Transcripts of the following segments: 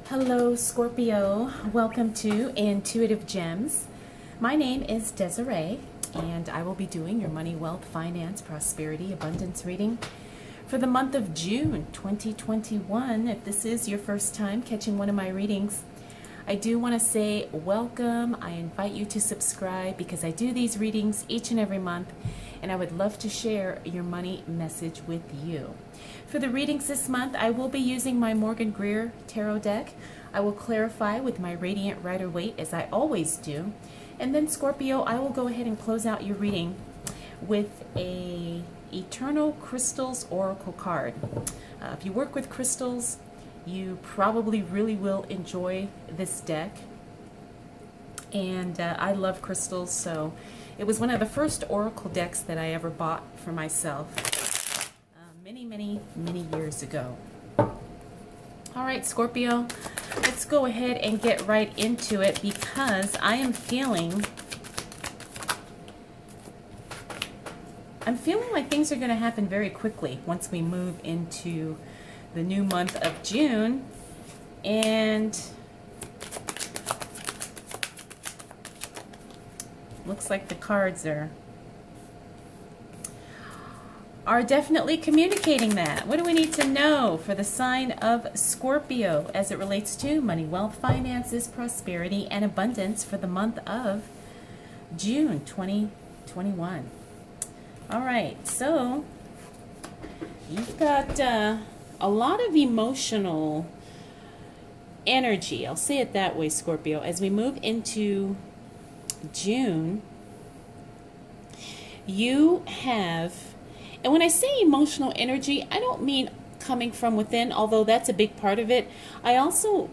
Hello Scorpio, welcome to Intuitive Gems. My name is Desiree and I will be doing your money, wealth, finance, prosperity, abundance reading for the month of June 2021. If this is your first time catching one of my readings, I do want to say welcome. I invite you to subscribe because I do these readings each and every month and I would love to share your money message with you. For the readings this month, I will be using my Morgan Greer tarot deck. I will clarify with my Radiant Rider-Waite as I always do. And then Scorpio, I will go ahead and close out your reading with a Eternal Crystals Oracle card. If you work with crystals, you probably really will enjoy this deck. And I love crystals, so it was one of the first Oracle decks that I ever bought for myself many years ago. All right, Scorpio, let's go ahead and get right into it because I'm feeling like things are going to happen very quickly once we move into the new month of June. And looks like the cards are definitely communicating that. What do we need to know for the sign of Scorpio as it relates to money, wealth, finances, prosperity, and abundance for the month of June 2021? All right, so you've got a lot of emotional energy. I'll say it that way, Scorpio. As we move into June, you have, and when I say emotional energy, I don't mean coming from within, although that's a big part of it. I also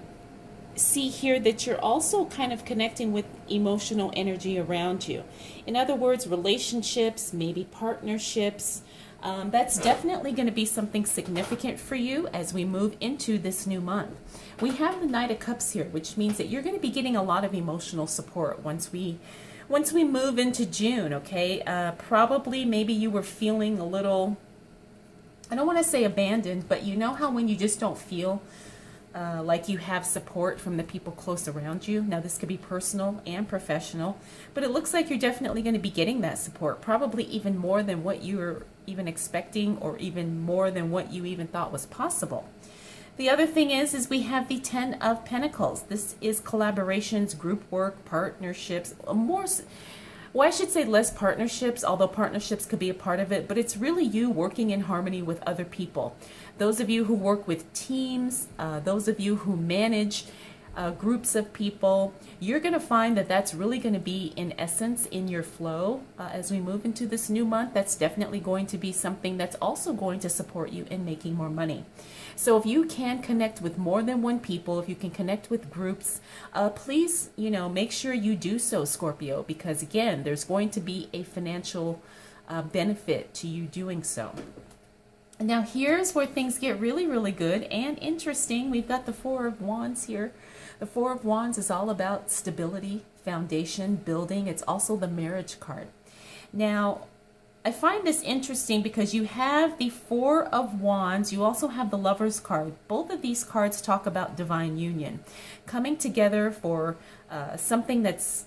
see here that you're also kind of connecting with emotional energy around you. In other words, relationships, maybe partnerships. That's definitely going to be something significant for you as we move into this new month. We have the Knight of Cups here, which means that you're going to be getting a lot of emotional support once we move into June, okay? Probably maybe you were feeling a little, I don't want to say abandoned, but you know how when you just don't feel like you have support from the people close around you. Now this could be personal and professional, but it looks like you're definitely going to be getting that support, probably even more than what you were even expecting or even more than what you even thought was possible. The other thing is we have the Ten of Pentacles. This is collaborations, group work, partnerships, more, well, I should say less partnerships, although partnerships could be a part of it, but it's really you working in harmony with other people. Those of you who work with teams, those of you who manage groups of people, you're going to find that that's really going to be in essence in your flow as we move into this new month. That's definitely going to be something that's also going to support you in making more money. So if you can connect with more than one people, if you can connect with groups, please, make sure you do so, Scorpio, because again, there's going to be a financial benefit to you doing so. Now here's where things get really, really good and interesting. We've got the Four of Wands here. The Four of Wands is all about stability, foundation, building. It's also the marriage card. Now, I find this interesting because you have the Four of Wands. You also have the Lover's card. Both of these cards talk about divine union, coming together for something that's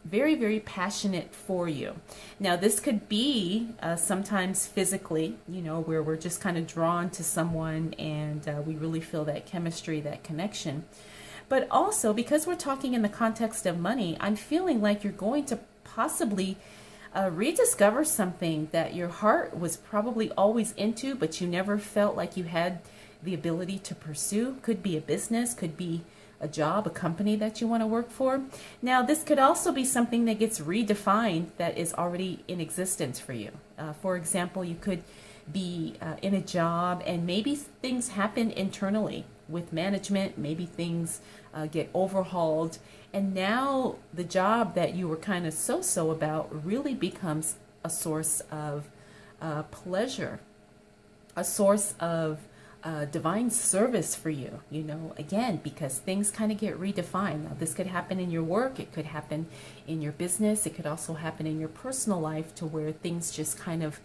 very, very passionate for you. Now, this could be sometimes physically, where we're just kind of drawn to someone and we really feel that chemistry, that connection. But also, because we're talking in the context of money, I'm feeling like you're going to possibly rediscover something that your heart was probably always into, but you never felt like you had the ability to pursue. Could be a business, could be a job, a company that you want to work for. Now, this could also be something that gets redefined that is already in existence for you. For example, you could be in a job and maybe things happen internally with management, maybe things get overhauled, and now the job that you were kind of so-so about really becomes a source of pleasure, a source of divine service for you, again, because things kind of get redefined. Now, this could happen in your work, it could happen in your business, it could also happen in your personal life to where things just kind of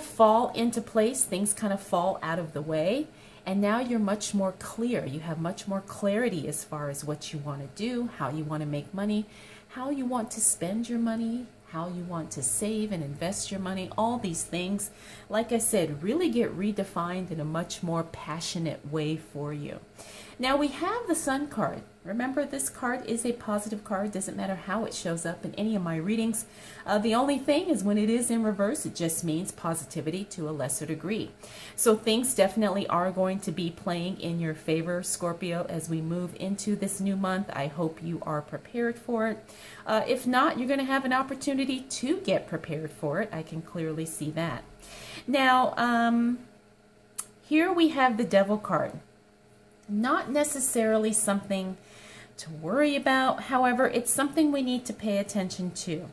fall into place, things kind of fall out of the way. And now you're much more clear. You have much more clarity as far as what you want to do, how you want to make money, how you want to spend your money, how you want to save and invest your money, all these things, like I said, really get redefined in a much more passionate way for you. Now we have the Sun card. Remember, this card is a positive card. Doesn't matter how it shows up in any of my readings. The only thing is when it is in reverse, it just means positivity to a lesser degree. So things definitely are going to be playing in your favor, Scorpio, as we move into this new month. I hope you are prepared for it. If not, you're going to have an opportunity to get prepared for it. I can clearly see that. Now, here we have the Devil card. Not necessarily something to worry about. However, it's something we need to pay attention to.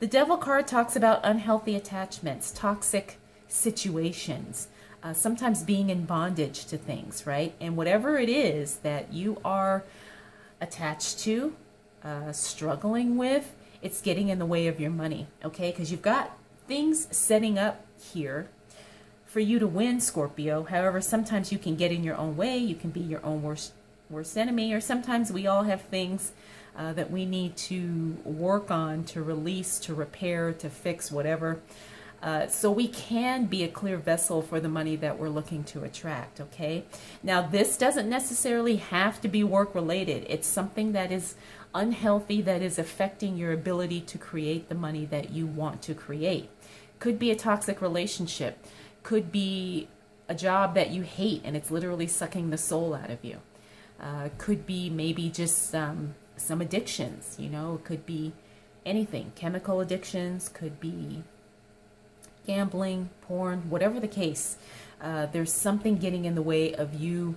The Devil card talks about unhealthy attachments, toxic situations, sometimes being in bondage to things, right? And whatever it is that you are attached to, struggling with, it's getting in the way of your money, okay? Because you've got things setting up here for you to win, Scorpio. However, sometimes you can get in your own way. You can be your own worst enemy, or sometimes we all have things that we need to work on, to release, to repair, to fix, whatever. So we can be a clear vessel for the money that we're looking to attract, okay? Now, this doesn't necessarily have to be work-related. It's something that is unhealthy, that is affecting your ability to create the money that you want to create. Could be a toxic relationship. Could be a job that you hate and it's literally sucking the soul out of you. Could be maybe just some addictions, you know. It could be anything. Chemical addictions, could be gambling, porn, whatever the case. There's something getting in the way of you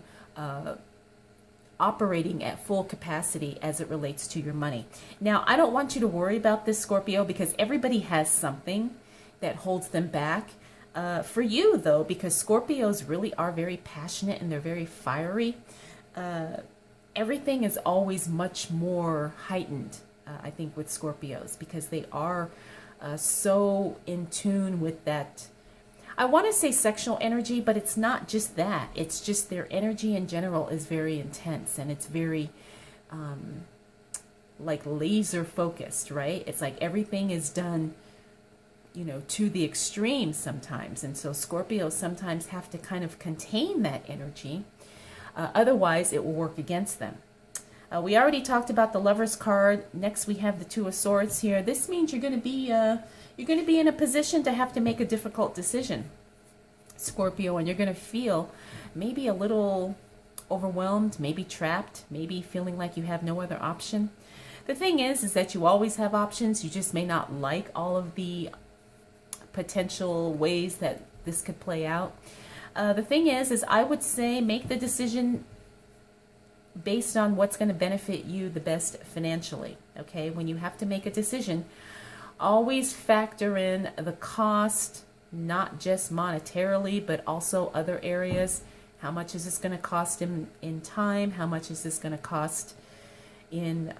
operating at full capacity as it relates to your money. Now, I don't want you to worry about this, Scorpio, because everybody has something that holds them back. For you, though, because Scorpios really are very passionate and they're very fiery, everything is always much more heightened, I think, with Scorpios, because they are so in tune with that. I want to say sexual energy, but it's not just that. It's just their energy in general is very intense, and it's very like laser focused, right? It's like everything is done, you know, to the extreme sometimes. And so Scorpios sometimes have to kind of contain that energy. Otherwise, it will work against them. We already talked about the Lover's card. Next, we have the Two of Swords here. This means you're going to be in a position to have to make a difficult decision, Scorpio, and you're going to feel maybe a little overwhelmed, maybe trapped, maybe feeling like you have no other option. The thing is that you always have options. You just may not like all of the potential ways that this could play out. The thing is I would say make the decision based on what's going to benefit you the best financially, okay? When you have to make a decision, always factor in the cost, not just monetarily, but also other areas. How much is this going to cost in time? How much is this going to cost in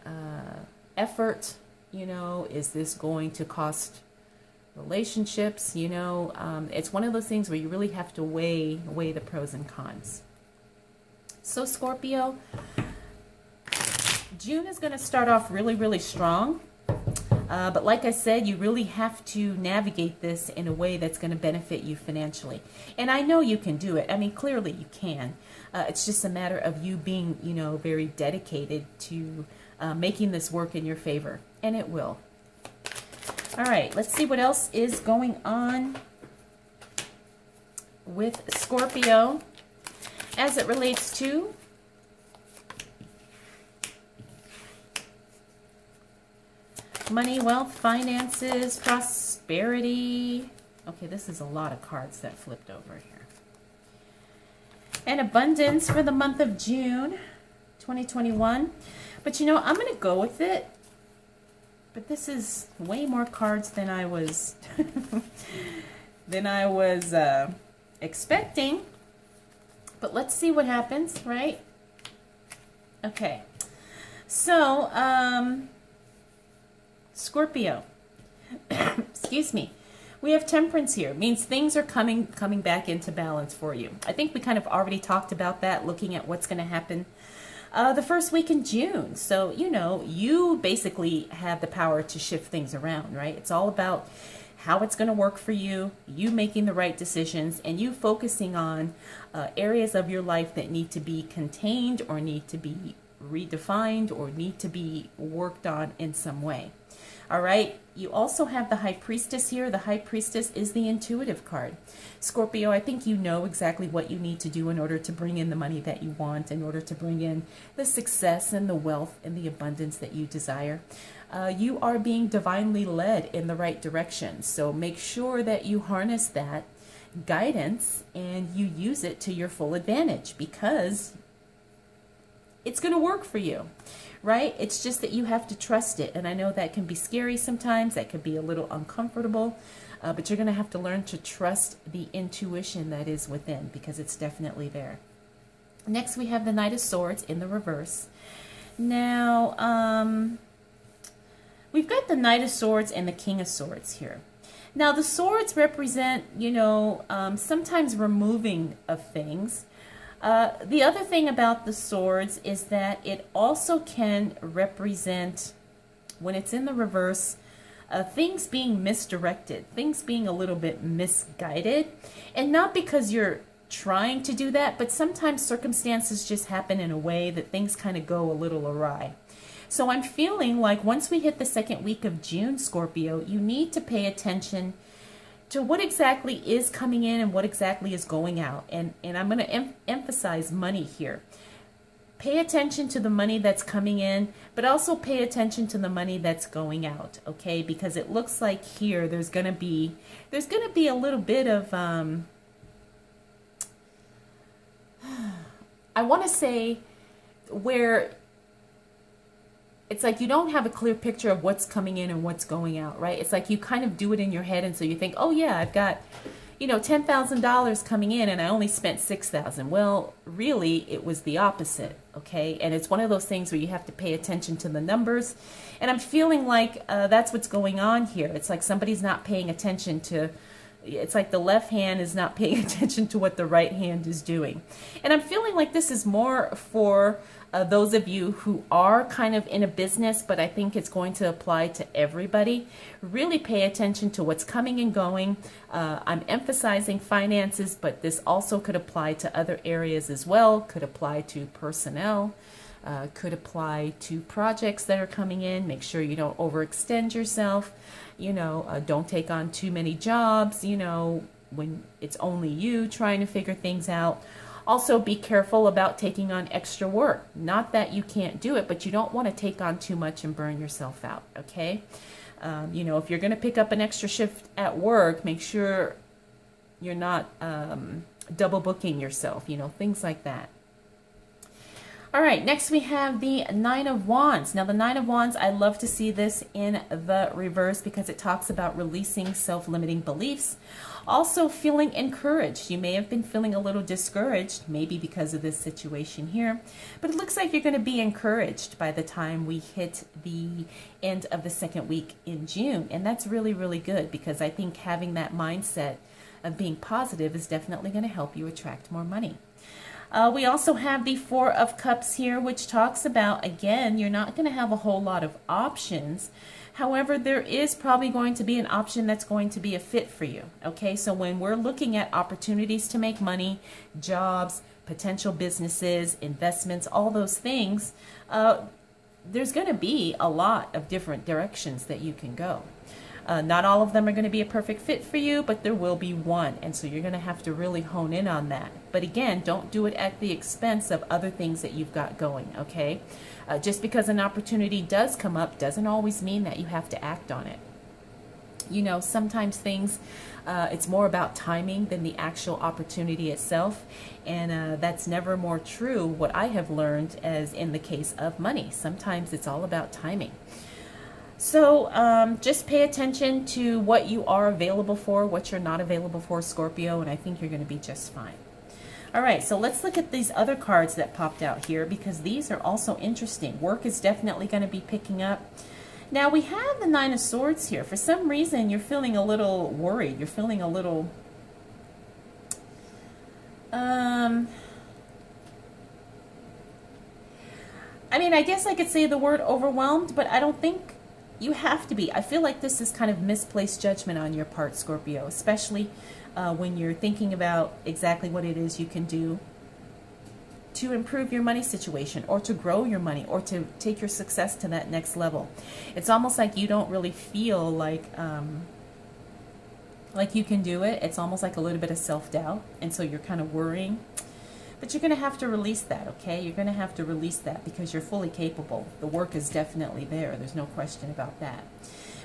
effort? You know, is this going to cost relationships? You know, it's one of those things where you really have to weigh the pros and cons. So Scorpio, June is going to start off really, really strong. But like I said, you really have to navigate this in a way that's going to benefit you financially. And I know you can do it. I mean, clearly you can. It's just a matter of you being, you know, very dedicated to making this work in your favor. And it will. All right, let's see what else is going on with Scorpio as it relates to money, wealth, finances, prosperity. Okay, this is a lot of cards that flipped over here. And abundance for the month of June 2021. But you know, I'm going to go with it. But this is way more cards than I was expecting. But let's see what happens, right? Okay. So, Scorpio, excuse me. We have Temperance here. It means things are coming back into balance for you. I think we kind of already talked about that, looking at what's going to happen the first week in June. So, you know, you basically have the power to shift things around, right? It's all about how it's going to work for you, you making the right decisions, and you focusing on areas of your life that need to be contained or need to be redefined or need to be worked on in some way. All right, you also have the High Priestess here. The High Priestess is the intuitive card. Scorpio, I think you know exactly what you need to do in order to bring in the money that you want, in order to bring in the success and the wealth and the abundance that you desire. You are being divinely led in the right direction. So make sure that you harness that guidance and you use it to your full advantage, because it's going to work for you. Right? It's just that you have to trust it. And I know that can be scary sometimes. That could be a little uncomfortable. But you're going to have to learn to trust the intuition that is within, because it's definitely there. Next, we have the Knight of Swords in the reverse. Now, we've got the Knight of Swords and the King of Swords here. Now, the swords represent, you know, sometimes removing of things. The other thing about the swords is that it also can represent, when it's in the reverse, things being misdirected, things being a little bit misguided. And not because you're trying to do that, but sometimes circumstances just happen in a way that things kind of go a little awry. So I'm feeling like once we hit the second week of June, Scorpio, you need to pay attention to what exactly is coming in and what exactly is going out. And I'm going to emphasize money here. Pay attention to the money that's coming in, but also pay attention to the money that's going out, okay? Because it looks like here there's going to be a little bit of I want to say where it's like you don't have a clear picture of what's coming in and what's going out, right? It's like you kind of do it in your head, and so you think, oh yeah, I've got, you know, $10,000 coming in and I only spent $6,000. Well, really, it was the opposite, okay? And it's one of those things where you have to pay attention to the numbers. And I'm feeling like that's what's going on here. It's like somebody's not paying attention to, it's like the left hand is not paying attention to what the right hand is doing. And I'm feeling like this is more for those of you who are kind of in a business, but I think it's going to apply to everybody. Really pay attention to what's coming and going. I'm emphasizing finances, but this also could apply to other areas as well. Could apply to personnel. Could apply to projects that are coming in. Make sure you don't overextend yourself. You know, don't take on too many jobs, you know, when it's only you trying to figure things out. Also, be careful about taking on extra work. Not that you can't do it, but you don't want to take on too much and burn yourself out, okay? You know, if you're going to pick up an extra shift at work, make sure you're not double booking yourself, you know, things like that. All right, next we have the Nine of Wands. Now, the Nine of Wands, I love to see this in the reverse because it talks about releasing self-limiting beliefs. Also, feeling encouraged. You may have been feeling a little discouraged, maybe because of this situation here, but it looks like you're going to be encouraged by the time we hit the end of the second week in June. And that's really, really good, because I think having that mindset of being positive is definitely going to help you attract more money. We also have the Four of Cups here, which talks about, again, you're not going to have a whole lot of options. However, there is probably going to be an option that's going to be a fit for you. Okay, so when we're looking at opportunities to make money, jobs, potential businesses, investments, all those things, there's going to be a lot of different directions that you can go. Not all of them are going to be a perfect fit for you, but there will be one. And so you're going to have to really hone in on that. But again, don't do it at the expense of other things that you've got going, okay? Just because an opportunity does come up doesn't always mean that you have to act on it. You know, sometimes things, it's more about timing than the actual opportunity itself. And that's never more true, what I have learned, as in the case of money. Sometimes it's all about timing. So just pay attention to what you are available for, what you're not available for, Scorpio, and I think you're going to be just fine. All right, so let's look at these other cards that popped out here, because these are also interesting. Work is definitely going to be picking up. Now we have the Nine of Swords here. For some reason, you're feeling a little worried. You're feeling a little, I mean, I guess I could say the word overwhelmed, but I don't think you have to be. I feel like this is kind of misplaced judgment on your part, Scorpio, especially when you're thinking about exactly what it is you can do to improve your money situation, or to grow your money, or to take your success to that next level. It's almost like you don't really feel like you can do it. It's almost like a little bit of self-doubt, and so you're kind of worrying. But you're going to have to release that, okay? You're going to have to release that because you're fully capable. The work is definitely there. There's no question about that.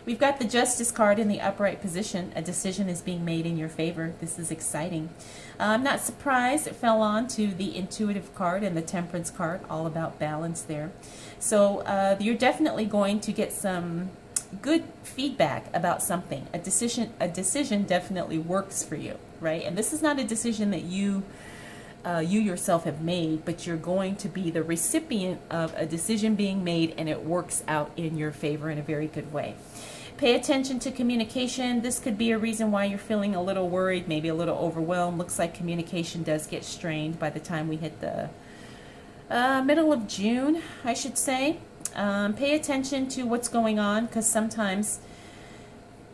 We've got the Justice card in the upright position. A decision is being made in your favor. This is exciting. I'm not surprised it fell on to the Intuitive card and the Temperance card, all about balance there. So you're definitely going to get some good feedback about something. A decision definitely works for you, right? And this is not a decision that you yourself have made, but you're going to be the recipient of a decision being made, and it works out in your favor in a very good way. Pay attention to communication. This could be a reason why you're feeling a little worried, maybe a little overwhelmed. Looks like communication does get strained by the time we hit the middle of June, I should say. Pay attention to what's going on, because sometimes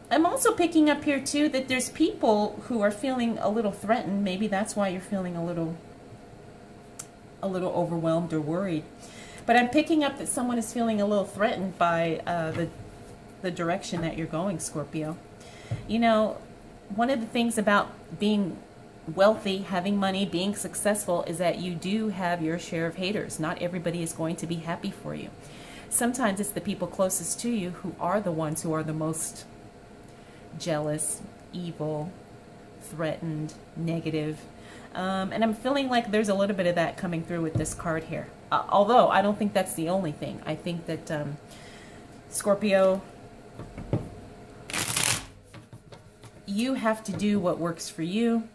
I'm also picking up here too that there's people who are feeling a little threatened. Maybe that's why you're feeling a little overwhelmed or worried. But I'm picking up that someone is feeling a little threatened by the direction that you're going, Scorpio. You know, one of the things about being wealthy, having money, being successful is that you do have your share of haters. Not everybody is going to be happy for you. Sometimes it's the people closest to you who are the ones who are the most jealous, evil, threatened, negative. And I'm feeling like there's a little bit of that coming through with this card here. Although I don't think that's the only thing. I think that Scorpio, you have to do what works for you.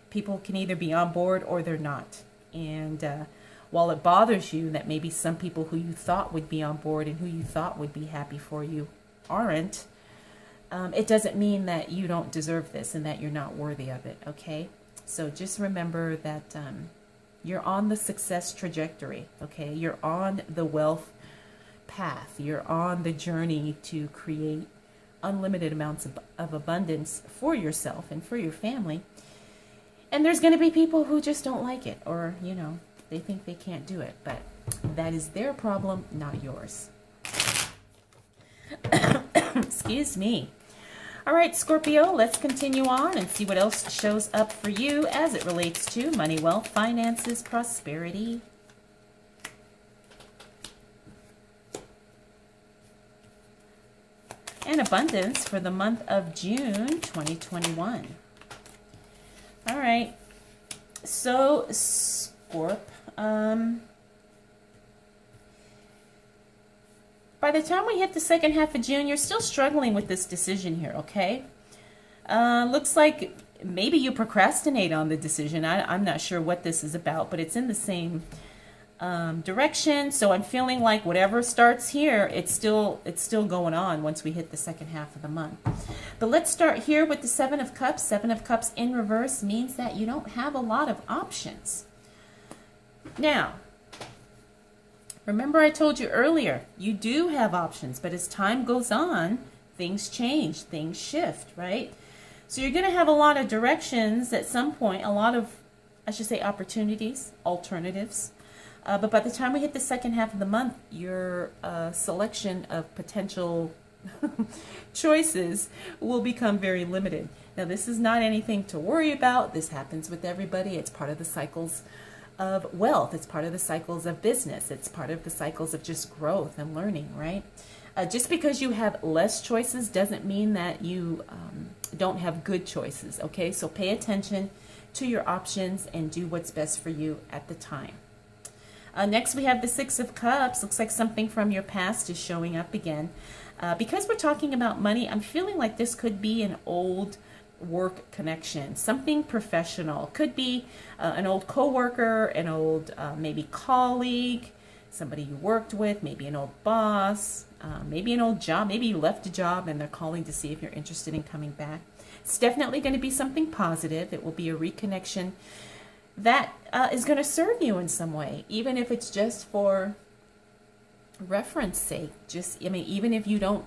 People can either be on board or they're not. And while it bothers you that maybe some people who you thought would be on board and who you thought would be happy for you aren't, it doesn't mean that you don't deserve this and that you're not worthy of it, okay? So just remember that you're on the success trajectory, okay? You're on the wealth path. You're on the journey to create unlimited amounts of abundance for yourself and for your family. And there's going to be people who just don't like it, or, you know, they think they can't do it. But that is their problem, not yours. Excuse me. All right, Scorpio, let's continue on and see what else shows up for you as it relates to money, wealth, finances, prosperity. And abundance for the month of June 2021. All right, so Scorp, by the time we hit the second half of June, you're still struggling with this decision here, okay? Looks like maybe you procrastinate on the decision. I'm not sure what this is about, but it's in the same direction. So I'm feeling like whatever starts here, it's still going on once we hit the second half of the month. But let's start here with the Seven of Cups. Seven of Cups in reverse means that you don't have a lot of options. Now, remember I told you earlier, you do have options, but as time goes on, things change, things shift, right? So you're going to have a lot of directions at some point, a lot of, I should say, opportunities, alternatives. But by the time we hit the second half of the month, your selection of potential choices will become very limited. Now, this is not anything to worry about. This happens with everybody. It's part of the cycles of wealth. It's part of the cycles of business. It's part of the cycles of just growth and learning, right? Just because you have less choices doesn't mean that you don't have good choices, okay? So pay attention to your options and do what's best for you at the time. Next, we have the Six of Cups. Looks like something from your past is showing up again. Because we're talking about money, I'm feeling like this could be an old work connection, something professional. Could be an old coworker, an old maybe colleague, somebody you worked with, maybe an old boss, maybe an old job, maybe you left a job and they're calling to see if you're interested in coming back. It's definitely going to be something positive. It will be a reconnection that is going to serve you in some way, even if it's just for reference sake. Just, I mean, even if you don't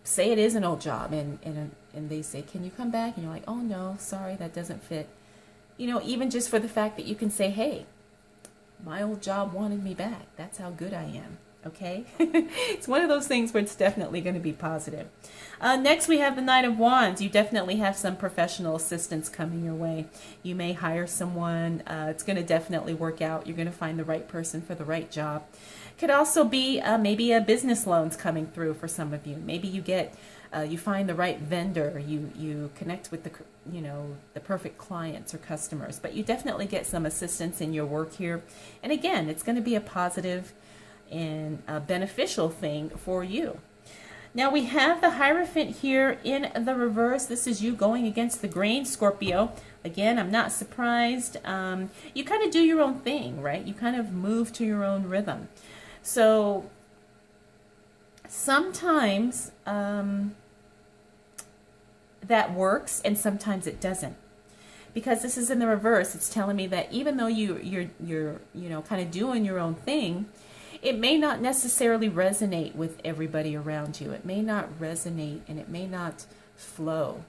say it is an old job and they say, can you come back? And you're like, oh no, sorry, that doesn't fit. You know, even just for the fact that you can say, hey, my old job wanted me back. That's how good I am. Okay? It's one of those things where it's definitely going to be positive. Next, we have the Knight of Wands. You definitely have some professional assistance coming your way. You may hire someone. It's going to definitely work out. You're going to find the right person for the right job. Could also be maybe a business loans coming through for some of you. Maybe you get, you find the right vendor. You connect with the, you know, the perfect clients or customers. But you definitely get some assistance in your work here. And again, it's going to be a positive and a beneficial thing for you. Now we have the Hierophant here in the reverse. This is you going against the grain, Scorpio. Again, I'm not surprised. You kind of do your own thing, right? You kind of move to your own rhythm. So sometimes that works and sometimes it doesn't. Because this is in the reverse, it's telling me that even though you're you know, kind of doing your own thing, it may not necessarily resonate with everybody around you. It may not resonate and it may not flow.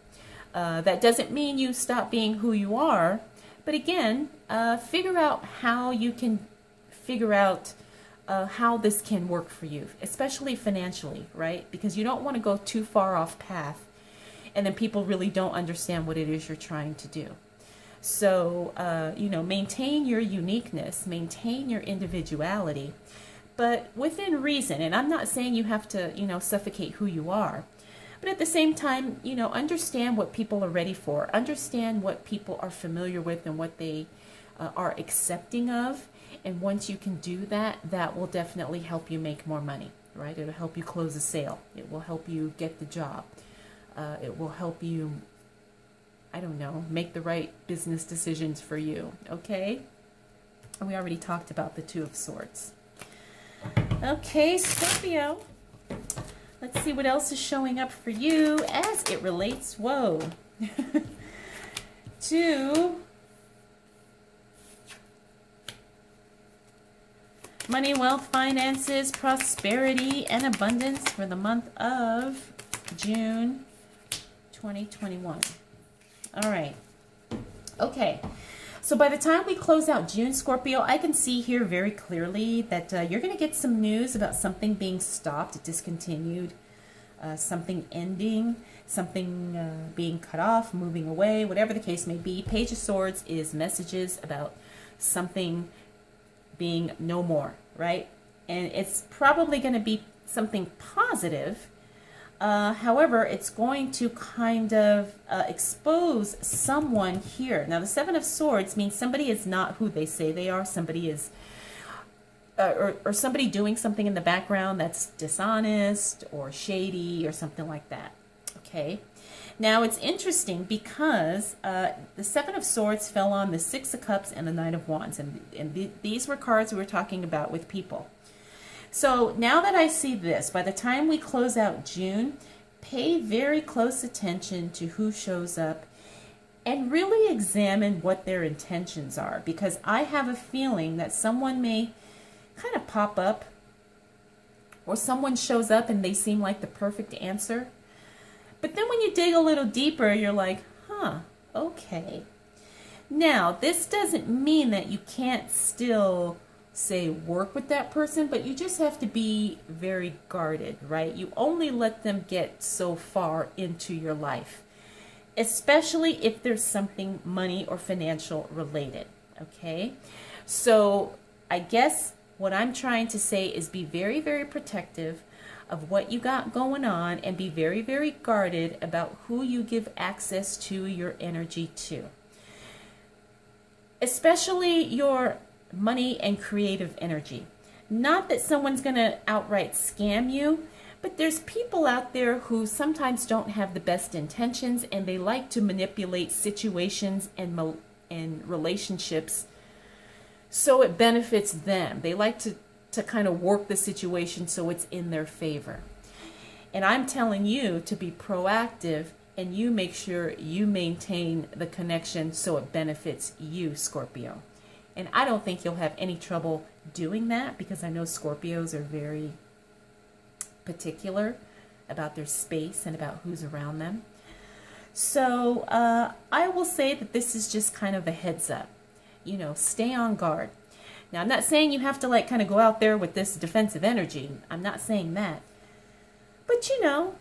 That doesn't mean you stop being who you are, but again, figure out how you can figure out how this can work for you, especially financially, right? Because you don't want to go too far off path and then people really don't understand what it is you're trying to do. So, you know, maintain your uniqueness, maintain your individuality, but within reason. And I'm not saying you have to, you know, suffocate who you are. But at the same time, you know, understand what people are ready for. Understand what people are familiar with and what they are accepting of. And once you can do that, that will definitely help you make more money, right? It'll help you close a sale. It will help you get the job. It will help you, I don't know, make the right business decisions for you, okay? And we already talked about the Two of Swords. Okay, Scorpio. Let's see what else is showing up for you as it relates, whoa, to money, wealth, finances, prosperity, and abundance for the month of June 2021. All right. Okay. So by the time we close out June, Scorpio, I can see here very clearly that you're going to get some news about something being stopped, discontinued, something ending, something being cut off, moving away, whatever the case may be. Page of Swords is messages about something being no more, right? And it's probably going to be something positive. However, it's going to kind of expose someone here. Now, the Seven of Swords means somebody is not who they say they are. Somebody is, or somebody doing something in the background that's dishonest or shady or something like that. Okay. Now, it's interesting because the Seven of Swords fell on the Six of Cups and the Knight of Wands. And these were cards we were talking about with people. So now that I see this, by the time we close out June, pay very close attention to who shows up and really examine what their intentions are, because I have a feeling that someone may kind of pop up or someone shows up and they seem like the perfect answer. But then when you dig a little deeper, you're like, huh, okay. Now, this doesn't mean that you can't still say work with that person, but you just have to be very guarded, right? You only let them get so far into your life, especially if there's something money or financial related, okay? So I guess what I'm trying to say is be very, very protective of what you got going on and be very, very guarded about who you give access to your energy to, especially your money and creative energy. Not that someone's going to outright scam you, but there's people out there who sometimes don't have the best intentions and they like to manipulate situations and relationships so it benefits them. They like to kind of work the situation so it's in their favor. And I'm telling you to be proactive, and you make sure you maintain the connection so it benefits you, Scorpio. And I don't think you'll have any trouble doing that, because I know Scorpios are very particular about their space and about who's around them. So I will say that this is just kind of a heads up. You know, stay on guard. Now, I'm not saying you have to like kind of go out there with this defensive energy. I'm not saying that. But, you know,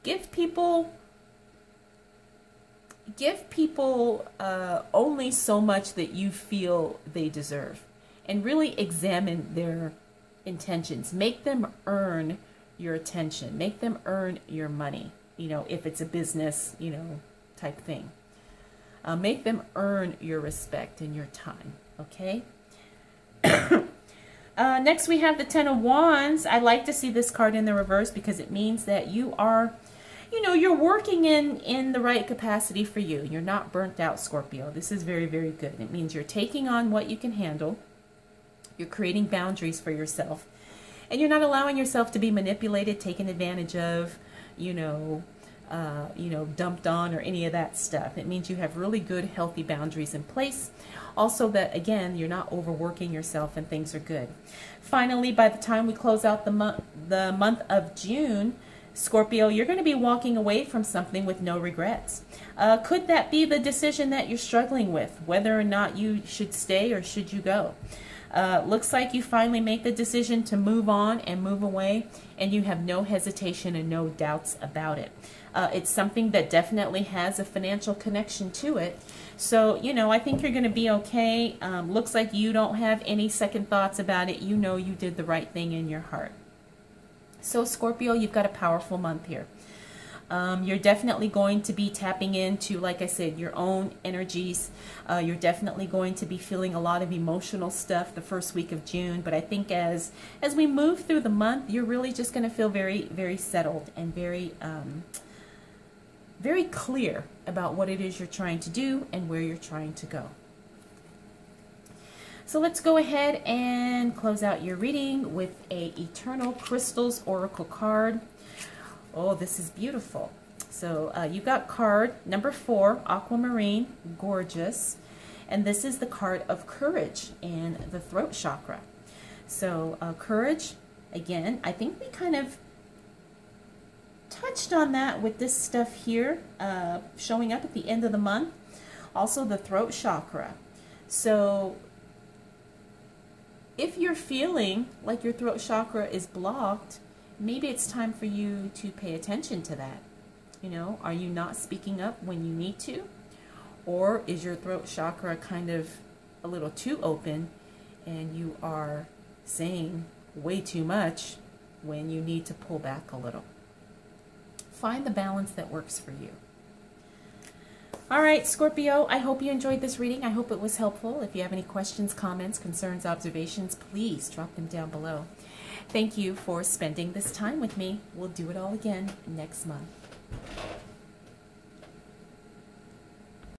give people only so much that you feel they deserve, and really examine their intentions. Make them earn your attention. Make them earn your money. You know, if it's a business, you know, type thing. Make them earn your respect and your time. Okay. Next we have the Ten of Wands. I like to see this card in the reverse because it means that you are, you know, you're working in the right capacity for you. You're not burnt out, Scorpio. This is very, very good. It means you're taking on what you can handle. You're creating boundaries for yourself. And you're not allowing yourself to be manipulated, taken advantage of, you know, dumped on, or any of that stuff. It means you have really good, healthy boundaries in place. Also that, again, you're not overworking yourself and things are good. Finally, by the time we close out the month of June, Scorpio, you're going to be walking away from something with no regrets. Could that be the decision that you're struggling with, whether or not you should stay or should you go? Looks like you finally make the decision to move on and move away, and you have no hesitation and no doubts about it. It's something that definitely has a financial connection to it. So, you know, I think you're going to be okay. Looks like you don't have any second thoughts about it. You know you did the right thing in your heart. So, Scorpio, you've got a powerful month here. You're definitely going to be tapping into, like I said, your own energies. You're definitely going to be feeling a lot of emotional stuff the first week of June. But I think as we move through the month, you're really just going to feel very, very settled and very, very clear about what it is you're trying to do and where you're trying to go. So let's go ahead and close out your reading with a Eternal Crystals Oracle card. Oh, this is beautiful. So you got card number 4, Aquamarine, gorgeous. And this is the card of courage and the throat chakra. So courage, again, I think we kind of touched on that with this stuff here, showing up at the end of the month. Also the throat chakra. So if you're feeling like your throat chakra is blocked, maybe it's time for you to pay attention to that. You know, are you not speaking up when you need to? Or is your throat chakra kind of a little too open and you are saying way too much when you need to pull back a little? Find the balance that works for you. All right, Scorpio, I hope you enjoyed this reading. I hope it was helpful. If you have any questions, comments, concerns, observations, please drop them down below. Thank you for spending this time with me. We'll do it all again next month.